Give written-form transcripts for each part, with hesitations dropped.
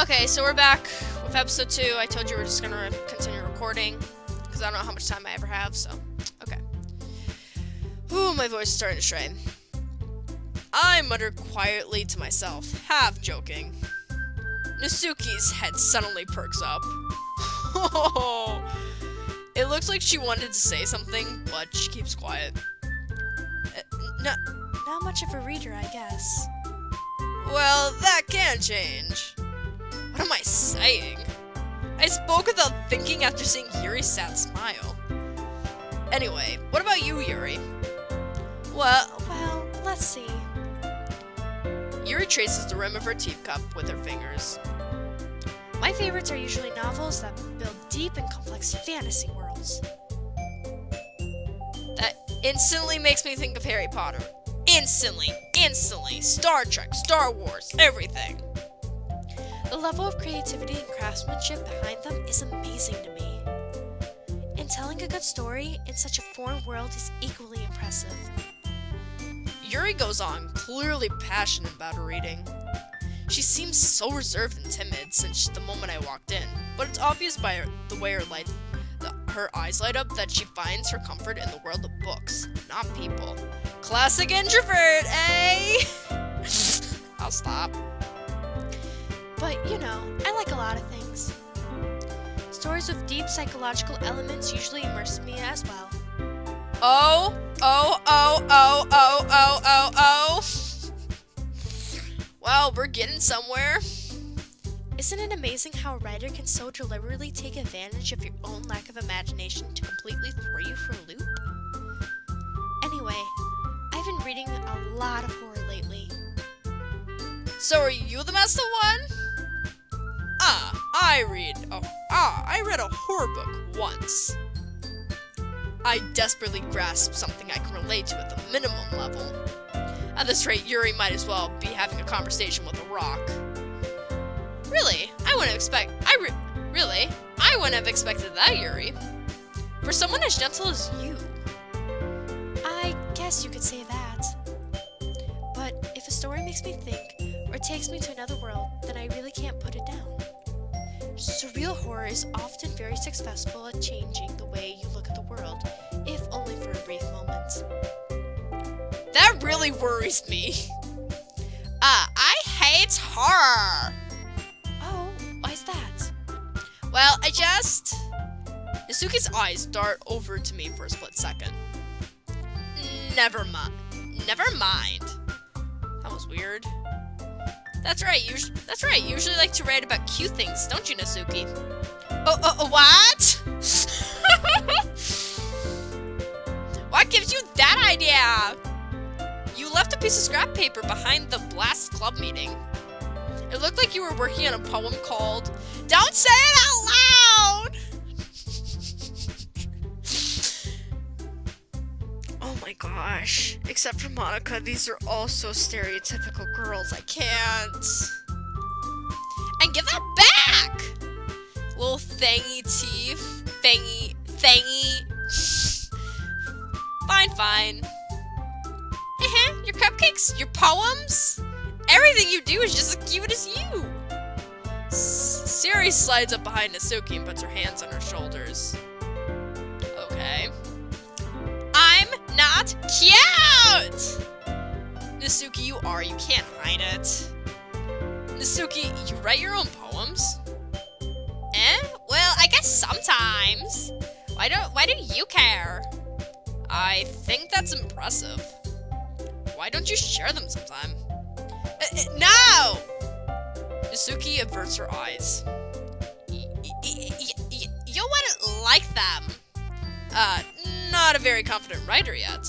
Okay, so we're back with episode 2. I told you we're just gonna continue recording, because I don't know how much time I ever have, so, okay. Ooh, my voice is starting to strain. I muttered quietly to myself, half joking. Nasuki's head suddenly perks up. It looks like she wanted to say something, but she keeps quiet. Not much of a reader, I guess. Well, that can change. What am I saying? I spoke without thinking after seeing Yuri's sad smile. Anyway, what about you, Yuri? Well, let's see. Yuri traces the rim of her teacup with her fingers. My favorites are usually novels that build deep and complex fantasy worlds. That instantly makes me think of Harry Potter. Instantly. Star Trek, Star Wars, everything. The level of creativity and craftsmanship behind them is amazing to me. And telling a good story in such a foreign world is equally impressive. Yuri goes on, clearly passionate about her reading. She seems so reserved and timid since the moment I walked in, but it's obvious by the way her eyes light up that she finds her comfort in the world of books, not people. Classic introvert, eh? I'll stop. But, you know, I like a lot of things. Stories with deep psychological elements usually immerse me as well. Oh. Well, we're getting somewhere. Isn't it amazing how a writer can so deliberately take advantage of your own lack of imagination to completely throw you for a loop? Anyway, I've been reading a lot of horror lately. So are you the master one? I read a horror book once. I desperately grasped something I can relate to at the minimum level. At this rate, Yuri might as well be having a conversation with a rock. Really? I wouldn't have expected that, Yuri. For someone as gentle as you. I guess you could say that. But if a story makes me think, or takes me to another world, then I really can't put it down. Surreal horror is often very successful at changing the way you look at the world, if only for a brief moment. That really worries me. I hate horror. Oh, why's that? Well, Nasuki's eyes dart over to me for a split second. Never mind. That was weird. That's right. Usually like to write about cute things, don't you, Nasuki? What? What gives you that idea? You left a piece of scrap paper behind the Blast Club meeting. It looked like you were working on a poem called Don't Say It Out Loud! Oh my gosh. Except for Monica, these are all so stereotypical girls. I can't. And give that back! Little thangy teeth. Thangy. Fine. Your cupcakes, your poems, everything you do is just as cute as you. Siri slides up behind Nasuki and puts her hands on her shoulders. Okay. I'm not cute! Nasuki, you can't hide it. Nasuki, you write your own poems? Well, I guess sometimes. Why do you care? I think that's impressive. Why don't you share them sometime? No! Nasuki averts her eyes. You wouldn't like them. Not a very confident writer yet.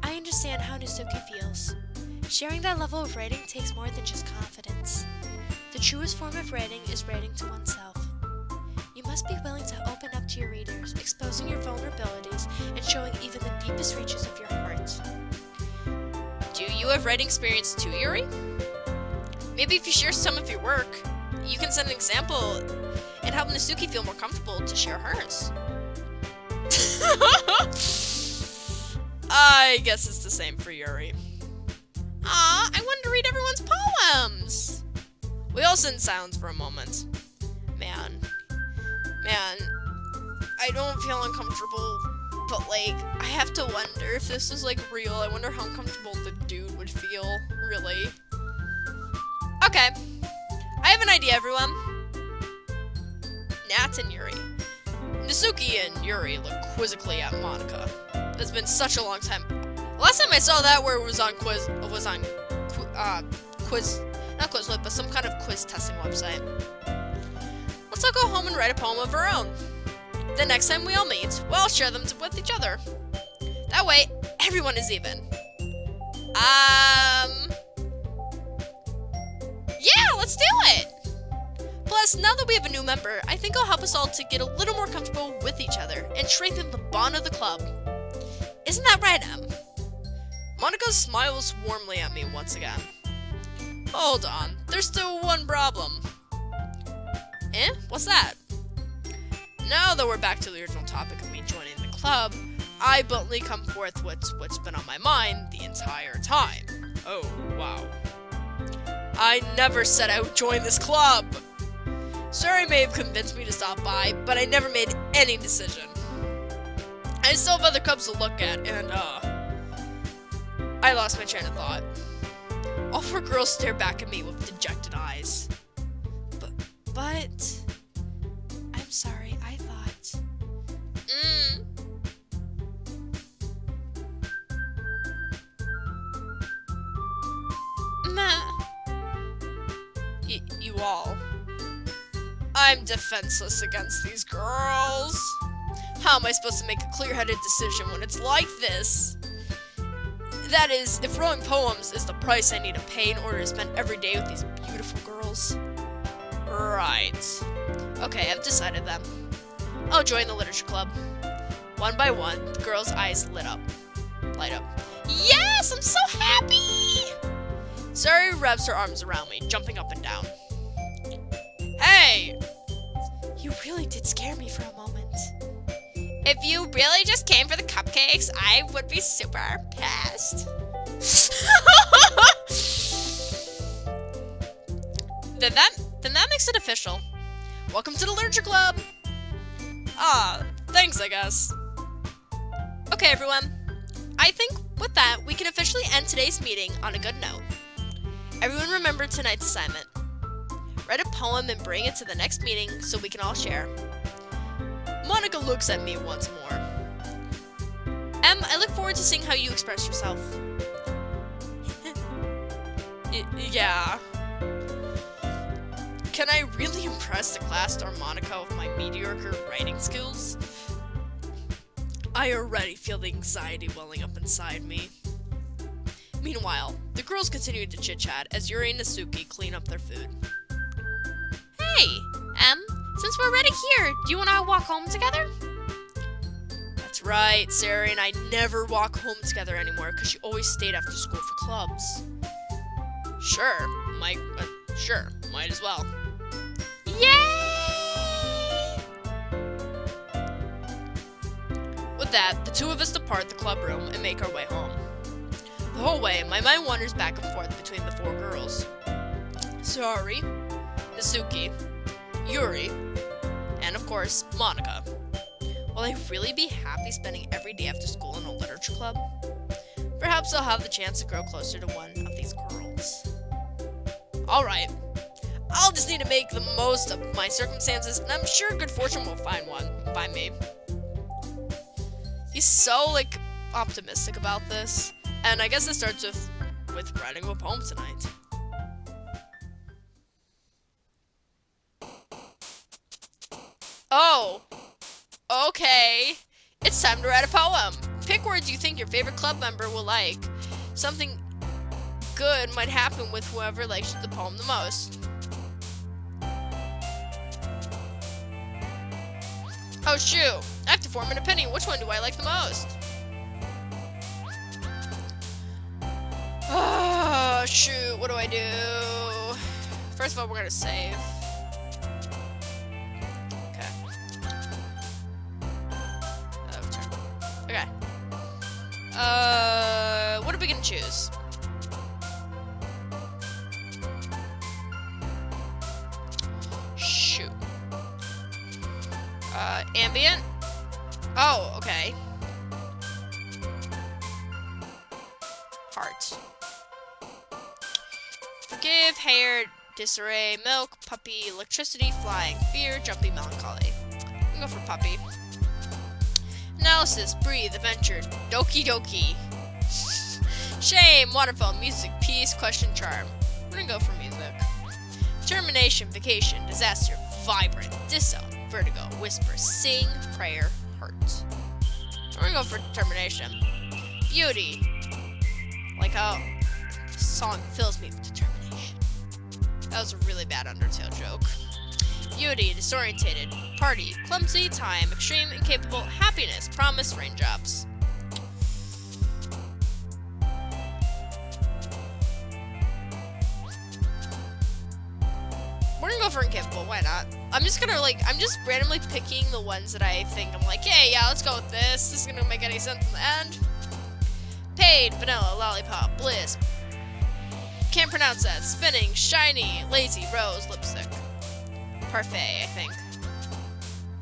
I understand how Nasuki feels. Sharing that level of writing takes more than just confidence. The truest form of writing is writing to oneself. You must be willing to open up to your readers, exposing your vulnerabilities and showing even the deepest reaches of your heart. Do you have writing experience too, Yuri? Maybe if you share some of your work, you can set an example and help Nasuki feel more comfortable to share hers. I guess it's the same for Yuri. I wanted to read everyone's poems. We all sit in silence for a moment. Man, I don't feel uncomfortable, but like, I have to wonder if this is like real. I wonder how uncomfortable the dude would feel, really. Okay, I have an idea, everyone. Nat and Yuri. Nasuki and Yuri look quizzically at Monica. It's been such a long time. Last time I saw that where it was on not Quizlet, but some kind of quiz testing website. Let's all go home and write a poem of our own. The next time we all meet, we'll all share them with each other. That way, everyone is even. Yeah, let's do it! Plus, now that we have a new member, I think it'll help us all to get a little more comfortable with each other and strengthen the bond of the club. Isn't that right, Em? Monica smiles warmly at me once again. Hold on, there's still one problem. Eh? What's that? Now that we're back to the original topic of me joining the club, I bluntly come forth what's been on my mind the entire time. Oh, wow. I never said I would join this club! Sorry may have convinced me to stop by, but I never made any decision. I still have other clubs to look at, and, I lost my train of thought. All four girls stare back at me with dejected eyes. But... I'm sorry, I thought... You all. I'm defenseless against these girls. How am I supposed to make a clear-headed decision when it's like this? That is, if writing poems is the price I need to pay in order to spend every day with these beautiful girls. Right. Okay, I've decided then. I'll join the literature club. One by one, the girls' eyes light up. Yes, I'm so happy! Sari wraps her arms around me, jumping up and down. Hey! You really did scare me for a moment. If you really just came for the cupcakes, I would be super pissed. Then that makes it official. Welcome to the Literature Club! Ah, thanks, I guess. Okay, everyone. I think with that, we can officially end today's meeting on a good note. Everyone remember tonight's assignment. Write a poem and bring it to the next meeting so we can all share. Monica looks at me once more. Em, I look forward to seeing how you express yourself. Yeah. Can I really impress the class star Monica with my mediocre writing skills? I already feel the anxiety welling up inside me. Meanwhile, the girls continue to chit-chat as Yuri and Nasuki clean up their food. Hey, Em, since we're already here, do you want to walk home together? That's right, Sarah and I never walk home together anymore because she always stayed after school for clubs. Sure, might as well. Yay! With that, the two of us depart the club room and make our way home. The whole way, my mind wanders back and forth between the four girls. Sari, Nasuki, Yuri, and of course, Monica. Will I really be happy spending every day after school in a literature club? Perhaps I'll have the chance to grow closer to one of these girls. Alright, I'll just need to make the most of my circumstances, and I'm sure good fortune will find me. He's so, optimistic about this, and I guess it starts with writing a poem tonight. Oh, okay. It's time to write a poem. Pick words you think your favorite club member will like. Something good might happen with whoever likes the poem the most. Oh shoot, I have to form an opinion. Which one do I like the most? Oh shoot, what do I do? First of all, we're gonna save. Okay. What are we gonna choose? What? Ambient? Oh, okay. Heart. Forgive, hair, disarray, milk, puppy, electricity, flying, fear, jumpy, melancholy. I'm gonna go for puppy. Analysis, breathe, adventure, Doki Doki. Shame, waterfall, music, peace, question, charm. We're gonna go for music. Termination, vacation, disaster, vibrant, disown, vertigo, whisper, sing, prayer, hurt. We're gonna go for termination. Beauty. Like how the song fills me with determination. That was a really bad Undertale joke. Beauty, disorientated, party, clumsy, time, extreme, incapable, happiness, promise, raindrops. We're gonna go for incapable, why not? I'm just randomly picking the ones that I think I'm like, hey, yeah, let's go with this. This is gonna make any sense in the end. Paid, vanilla, lollipop, bliss. Can't pronounce that. Spinning, shiny, lazy, rose, lipstick. Parfait, I think.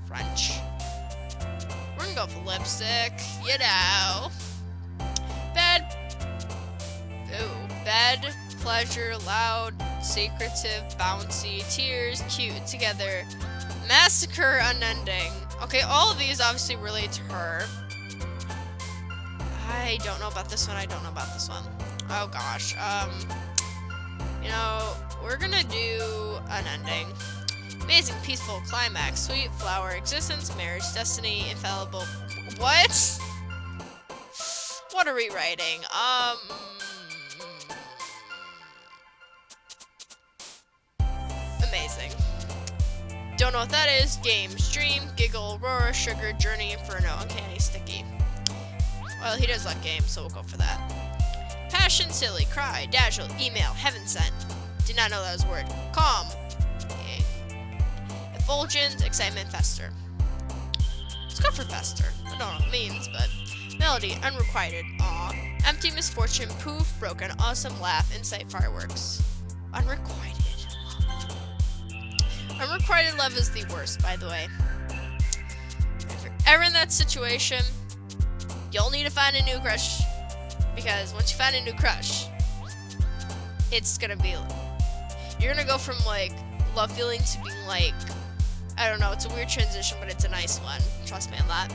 French. We're gonna go for lipstick, you know. Bed. Ooh, bed, pleasure, loud, secretive, bouncy, tears, cute, together, massacre, unending. Okay, all of these obviously relate to her. I don't know about this one. I don't know about this one. Oh gosh. You know, we're gonna do unending. Amazing, peaceful, climax, sweet, flower, existence, marriage, destiny, infallible. What? What are we writing? Amazing. Don't know what that is. Games, dream, giggle, aurora, sugar, journey, inferno, uncanny, sticky. Well, he does like games, so we'll go for that. Passion, silly, cry, dazzle, email, heaven sent. Did not know that was a word. Calm. Effulgent, excitement, fester. Let's go for fester. I don't know what it means, but. Melody, unrequited, awe. Empty, misfortune, poof, broken, awesome, laugh, insight, fireworks. Unrequited. Unrequited love is the worst, by the way. If you're ever in that situation, you'll need to find a new crush. Because once you find a new crush, it's gonna be... You're gonna go from, like, love feeling to being, like... I don't know, it's a weird transition, but it's a nice one. Trust me on that.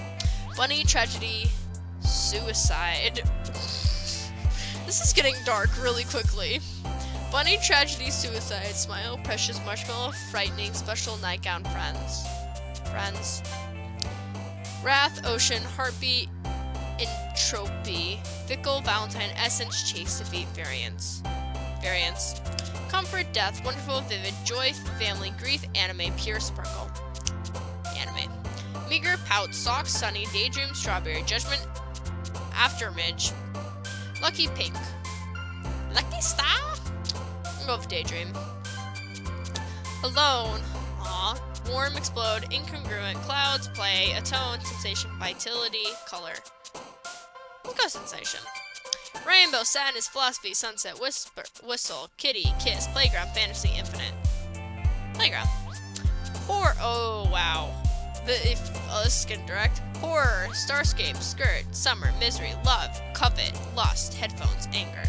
Funny, tragedy, suicide. This is getting dark really quickly. Bunny, tragedy, suicide, smile, precious, marshmallow, frightening, special, nightgown, friends. Friends. Wrath, ocean, heartbeat, entropy, fickle, valentine, essence, chase, defeat, variance. Variance. Comfort, death, wonderful, vivid, joy, family, grief, anime, pure, sparkle. Anime. Meager, pout, sock, sunny, daydream, strawberry, judgment, afterimage, lucky, pink. Lucky star? I'm going with daydream. Alone. Aw. Warm, explode, incongruent, clouds, play, atone, sensation, vitality, color. Let's go sensation. Rainbow, sadness, philosophy, sunset, whisper, whistle, kitty, kiss, playground, fantasy, infinite. Playground. Horror. Oh, wow. This is getting direct. Horror, starscape, skirt, summer, misery, love, covet, lust, headphones, anger.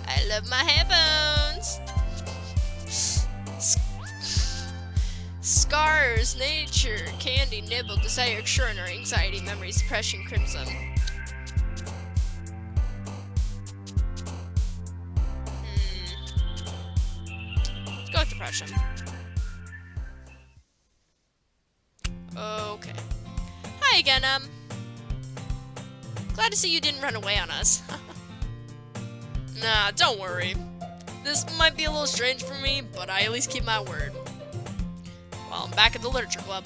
I love my headphones. Scars, nature, candy, nibble, desire, extraordinary, anxiety, memory, suppression, crimson. Let's go with depression. Okay. Hi again, glad to see you didn't run away on us. Nah, don't worry. This might be a little strange for me, but I at least keep my word. Well, I'm back at the literature club.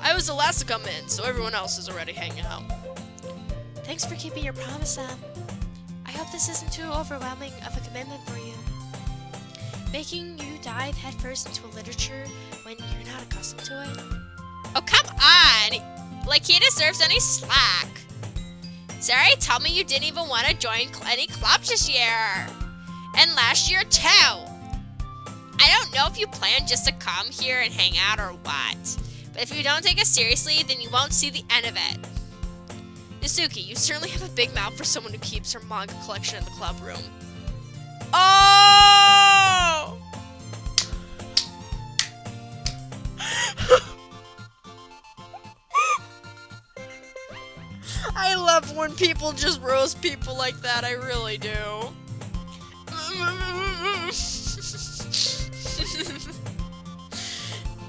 I was the last to come in, so everyone else is already hanging out. Thanks for keeping your promise, Sam. I hope this isn't too overwhelming of a commitment for you. Making you dive headfirst into literature when you're not accustomed to it. Oh, come on! Like he deserves any slack. Sorry, tell me you didn't even want to join any clubs this year. And last year, too. I don't know if you plan just to come here and hang out or what. But if you don't take us seriously, then you won't see the end of it. Nasuki, you certainly have a big mouth for someone who keeps her manga collection in the club room. Oh! I love when people just roast people like that, I really do.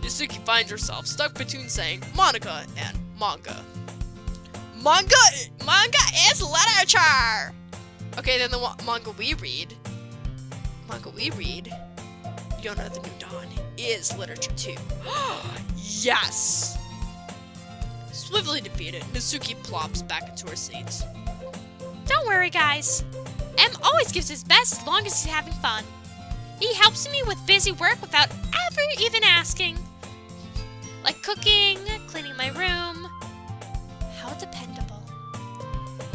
Nasuki finds herself stuck between saying Monica and manga. Manga is literature! Okay, then the manga we read, Yona the New Dawn, is literature too. Yes! Swiftly defeated, Nasuki plops back into her seat. Don't worry, guys. M always gives his best as long as he's having fun. He helps me with busy work without ever even asking. Like cooking, cleaning my room. How dependable.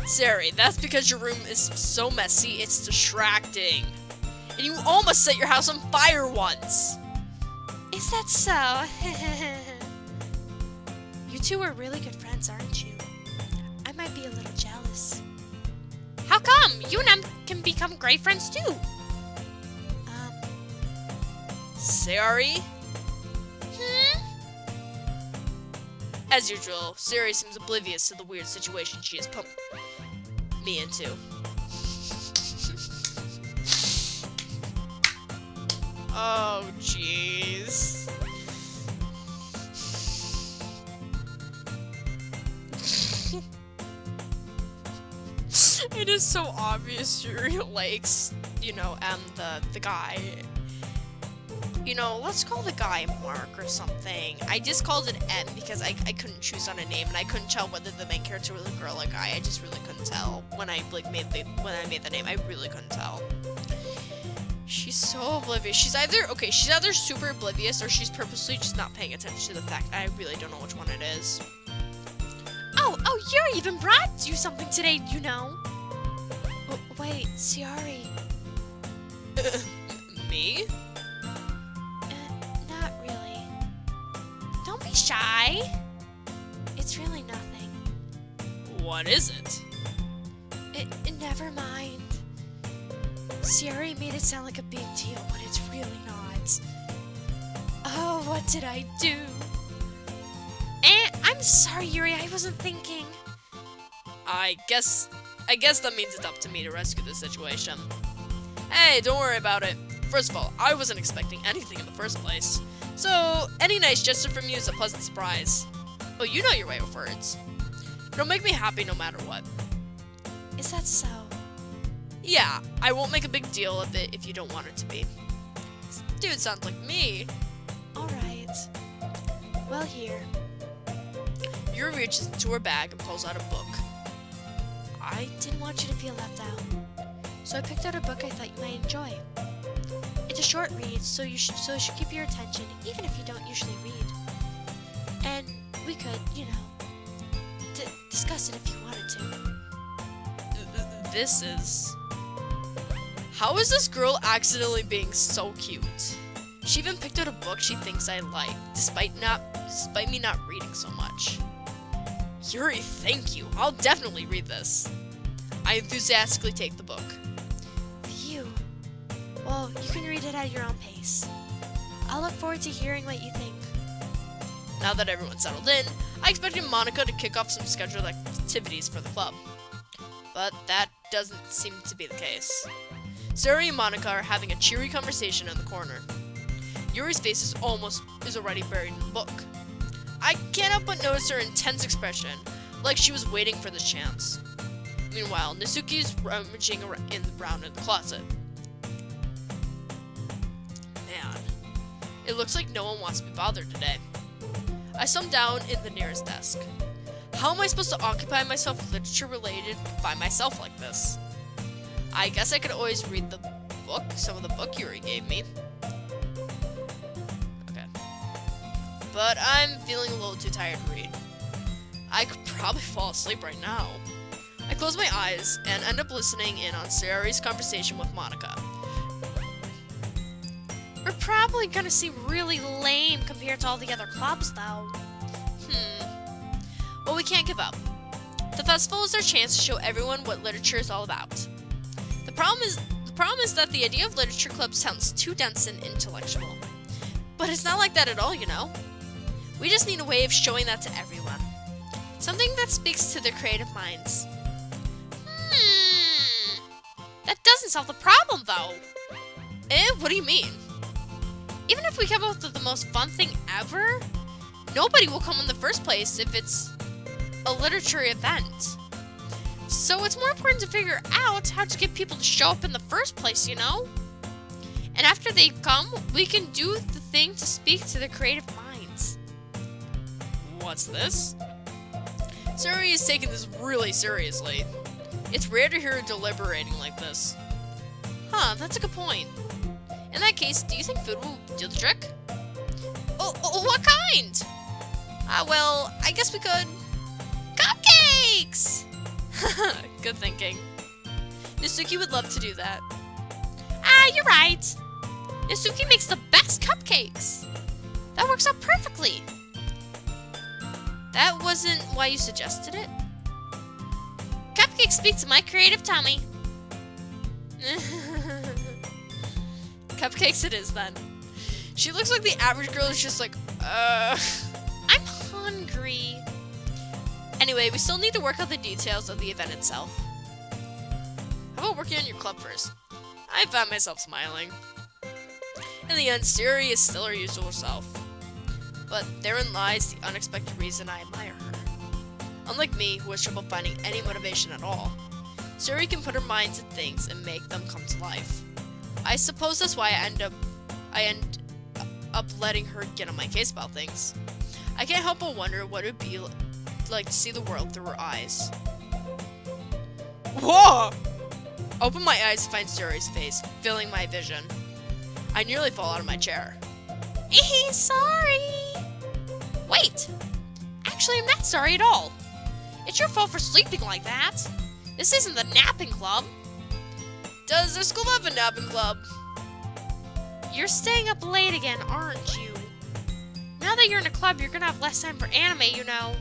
Sari, that's because your room is so messy, it's distracting. And you almost set your house on fire once. Is that so? You two are really good friends, aren't you? I might be a little jealous. How come? You and M can become great friends too. Sari? As usual, Sari seems oblivious to the weird situation she has put me into. Oh, jeez. It is so obvious Yuri likes, you know, the guy. You know, let's call the guy Mark or something. I just called it M because I couldn't choose on a name and I couldn't tell whether the main character was a girl or a guy. I just really couldn't tell when I made the name. I really couldn't tell. She's so oblivious. She's either super oblivious or she's purposely just not paying attention to the fact. I really don't know which one it is. Oh, Yuri even brought you something today, you know. Wait, Sari. Me? Not really. Don't be shy. It's really nothing. What is it? Never mind. Sari made it sound like a big deal when it's really not. Oh, what did I do? I'm sorry, Yuri, I wasn't thinking. I guess that means it's up to me to rescue the situation. Hey, don't worry about it. First of all, I wasn't expecting anything in the first place. So, any nice gesture from you is a pleasant surprise. Oh, you know your way with words. It'll make me happy no matter what. Is that so? Yeah, I won't make a big deal of it if you don't want it to be. Dude sounds like me. Alright. Well, here. Yuri reaches into her bag and pulls out a book. I didn't want you to feel left out, so I picked out a book I thought you might enjoy. It's a short read, so it should keep your attention, even if you don't usually read. And we could, you know, discuss it if you wanted to. This is... How is this girl accidentally being so cute? She even picked out a book she thinks I like, despite me not reading so much. Yuri, thank you. I'll definitely read this. I enthusiastically take the book. Phew. Well, you can read it at your own pace. I'll look forward to hearing what you think. Now that everyone's settled in, I expected Monica to kick off some scheduled activities for the club. But that doesn't seem to be the case. Sari and Monica are having a cheery conversation in the corner. Yuri's face is already buried in the book. I can't help but notice her intense expression, like she was waiting for this chance. Meanwhile, Nasuki's rummaging around in the closet. Man, it looks like no one wants to be bothered today. I summed down in the nearest desk. How am I supposed to occupy myself with literature related by myself like this? I guess I could always read some of the book Yuri gave me. Okay. But I'm feeling a little too tired to read. I could probably fall asleep right now. I close my eyes and end up listening in on Sari's conversation with Monica. We're probably gonna seem really lame compared to all the other clubs, though. Well, we can't give up. The festival is our chance to show everyone what literature is all about. The problem is that the idea of literature club sounds too dense and intellectual. But it's not like that at all, you know? We just need a way of showing that to everyone. Something that speaks to their creative minds. That doesn't solve the problem, though. What do you mean? Even if we come up with the most fun thing ever, nobody will come in the first place if it's a literature event. So it's more important to figure out how to get people to show up in the first place, you know? And after they come, we can do the thing to speak to their creative minds. What's this? Suri is taking this really seriously. It's rare to hear her deliberating like this. Huh, that's a good point. In that case, do you think food will do the trick? Oh, what kind? Well, I guess we could... Cupcakes! Good thinking. Nasuki would love to do that. You're right. Nasuki makes the best cupcakes. That works out perfectly. That wasn't why you suggested it? Cupcakes speak to my creative tummy. Cupcakes it is, then. She looks like the average girl who's just like, I'm hungry. Anyway, we still need to work out the details of the event itself. How about working on your club first? I found myself smiling. In the end, Siri is still her usual self. But therein lies the unexpected reason I admire her. Unlike me, who has trouble finding any motivation at all, Siri can put her mind to things and make them come to life. I suppose that's why I end up letting her get on my case about things. I can't help but wonder what it would be like to see the world through her eyes. Whoa! I open my eyes to find Suri's face, filling my vision. I nearly fall out of my chair. Sorry! Wait! Actually, I'm not sorry at all. It's your fault for sleeping like that. This isn't the napping club. Does their school have a napping club? You're staying up late again, aren't you? Now that you're in a club, you're gonna have less time for anime, you know.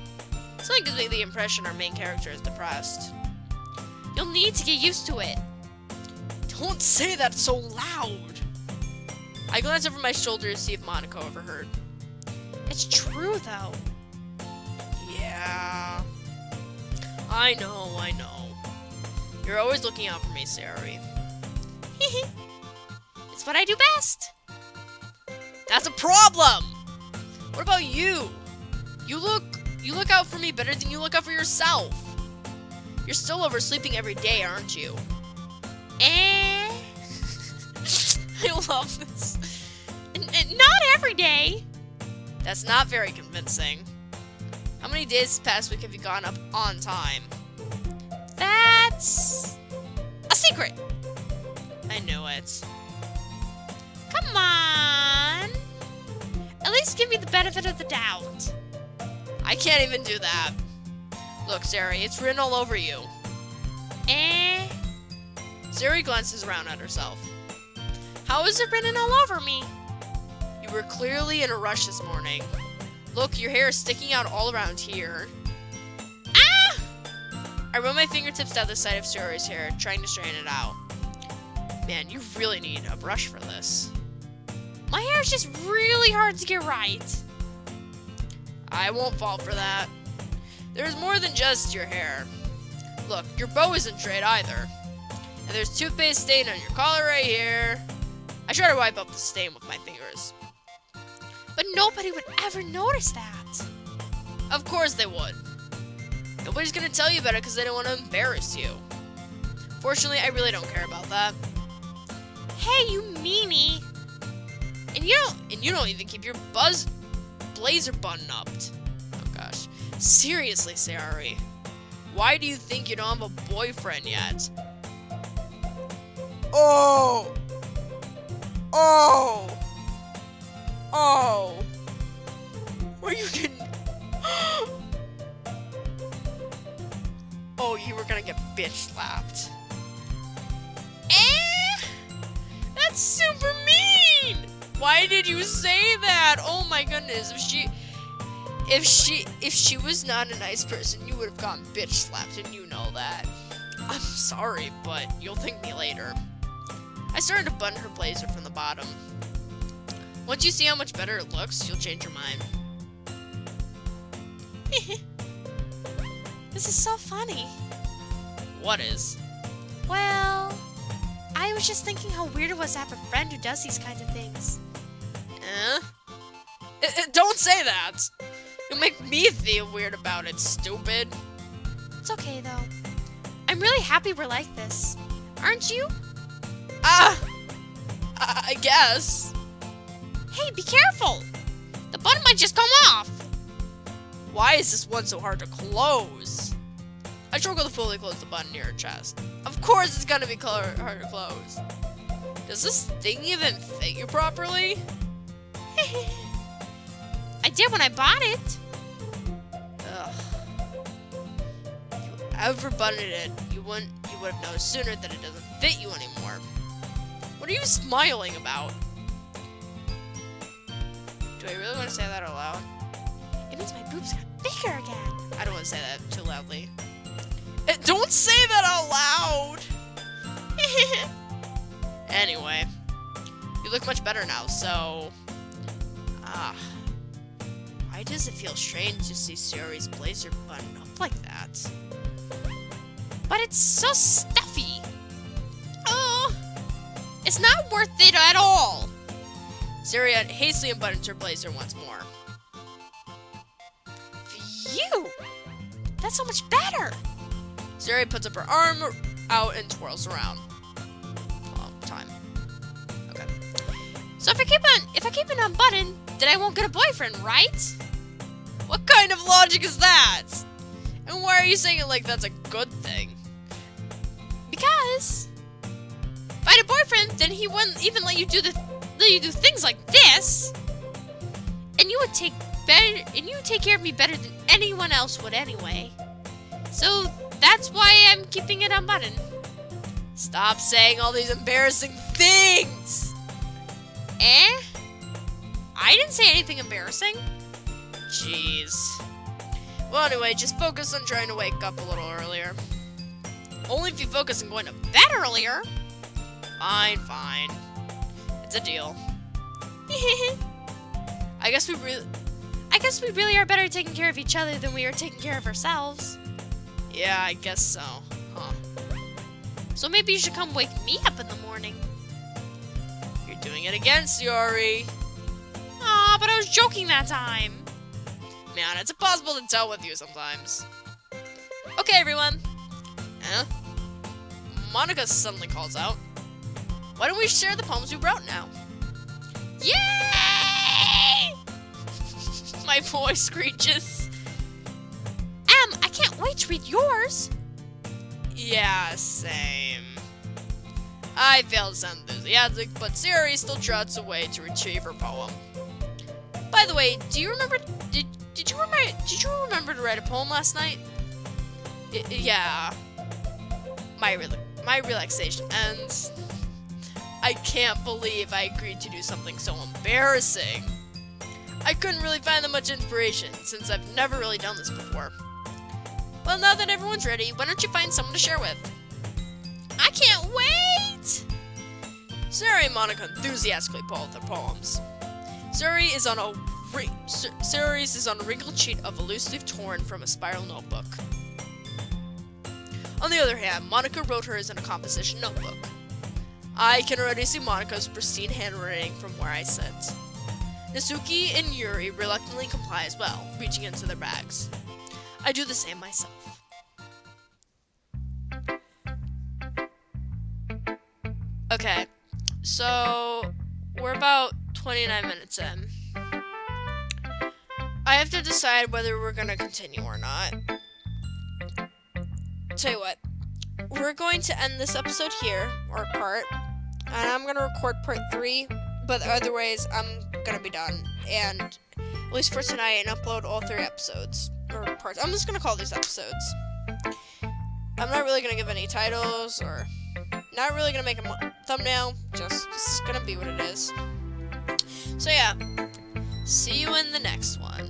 Something gives me the impression our main character is depressed. You'll need to get used to it. Don't say that so loud. I glance over my shoulder to see if Monica overheard. It's true, though. Yeah. I know. You're always looking out for me, Sari. It's what I do best. That's a problem! What about you? You look out for me better than you look out for yourself. You're still oversleeping every day, aren't you? I love this. Not every day. That's not very convincing. How many days this past week have you gone up on time? That's a secret. I knew it. Come on. At least give me the benefit of the doubt. I can't even do that. Look, Sari, it's written all over you. Sari glances around at herself. How is it written all over me? You were clearly in a rush this morning. Look, your hair is sticking out all around here. Ah! I run my fingertips down the side of Sari's hair, trying to straighten it out. Man, you really need a brush for this. My hair is just really hard to get right. I won't fall for that. There's more than just your hair. Look, your bow isn't straight either. And there's toothpaste stain on your collar right here. I try to wipe up the stain with my fingers. But nobody would ever notice that. Of course they would. Nobody's gonna tell you about it because they don't want to embarrass you. Fortunately, I really don't care about that. Hey, you meanie. And you don't even keep your blazer button up. Oh gosh. Seriously, Sari. Why do you think you don't have a boyfriend yet? Oh! Were you getting... Oh, you were gonna get bitch slapped. That's super mean! Why did you say that? Oh my goodness, If she was not a nice person, you would have gotten bitch slapped, and you know that. I'm sorry, but you'll thank me later. I started to button her blazer from the bottom. Once you see how much better it looks, you'll change your mind. This is so funny. What is? Well, I was just thinking how weird it was to have a friend who does these kinds of things. Don't say that! You'll make me feel weird about it, stupid. It's okay, though. I'm really happy we're like this. Aren't you? I guess. Hey, be careful! The button might just come off! Why is this one so hard to close? I struggle to fully close the button near her chest. Of course it's gonna be hard to close. Does this thing even fit you properly? I did when I bought it. Ugh. If you ever buttoned it, you would have noticed sooner that it doesn't fit you anymore. What are you smiling about? Do I really want to say that out loud? It means my boobs got bigger again. I don't want to say that too loudly. Don't say that out loud! Anyway, you look much better now, so... why does it feel strange to see Sayori's blazer buttoned up like that? But it's so stuffy. Oh, it's not worth it at all. Sayori hastily unbuttons her blazer once more. Phew! That's so much better. Sayori puts up her arm out and twirls around. Long time. Okay. So if I keep it unbuttoned, then I won't get a boyfriend, right? What kind of logic is that? And why are you saying it like that's a good thing? Because if I had a boyfriend, then he wouldn't even let you do things like this. And you would take care of me better than anyone else would anyway. So that's why I'm keeping it unbuttoned. Stop saying all these embarrassing things! I didn't say anything embarrassing. Jeez. Well, anyway, just focus on trying to wake up a little earlier. Only if you focus on going to bed earlier. Fine. It's a deal. I guess we really are better at taking care of each other than we are taking care of ourselves. Yeah, I guess so. Huh. So maybe you should come wake me up in the morning. You're doing it again, Sayori. Aw, but I was joking that time. Man, it's impossible to tell with you sometimes. Okay, everyone. Monica suddenly calls out. Why don't we share the poems we wrote now? Yay! My voice screeches. I can't wait to read yours. Yeah, same. I feel enthusiastic, but Sayori still trots away to retrieve her poem. By the way, do you remember? Did you remember to write a poem last night? Yeah. My relaxation ends. I can't believe I agreed to do something so embarrassing. I couldn't really find that much inspiration since I've never really done this before. Well, now that everyone's ready, why don't you find someone to share with? I can't wait! Sayori and Monica enthusiastically pull out their poems. Sayori's is on a wrinkled sheet of a loose leaf torn from a spiral notebook. On the other hand, Monica wrote hers in a composition notebook. I can already see Monica's pristine handwriting from where I sit. Natsuki and Yuri reluctantly comply as well, reaching into their bags. I do the same myself. Okay, so we're about 29 minutes in. I have to decide whether we're gonna continue or not. Tell you what, we're going to end this episode here, or part, and I'm gonna record part 3, but otherwise I'm gonna be done, and at least for tonight, and upload all 3 episodes, or parts. I'm just gonna call these episodes. I'm not really gonna give any titles, or not really gonna make a thumbnail, just it's gonna be what it is. So yeah, see you in the next one.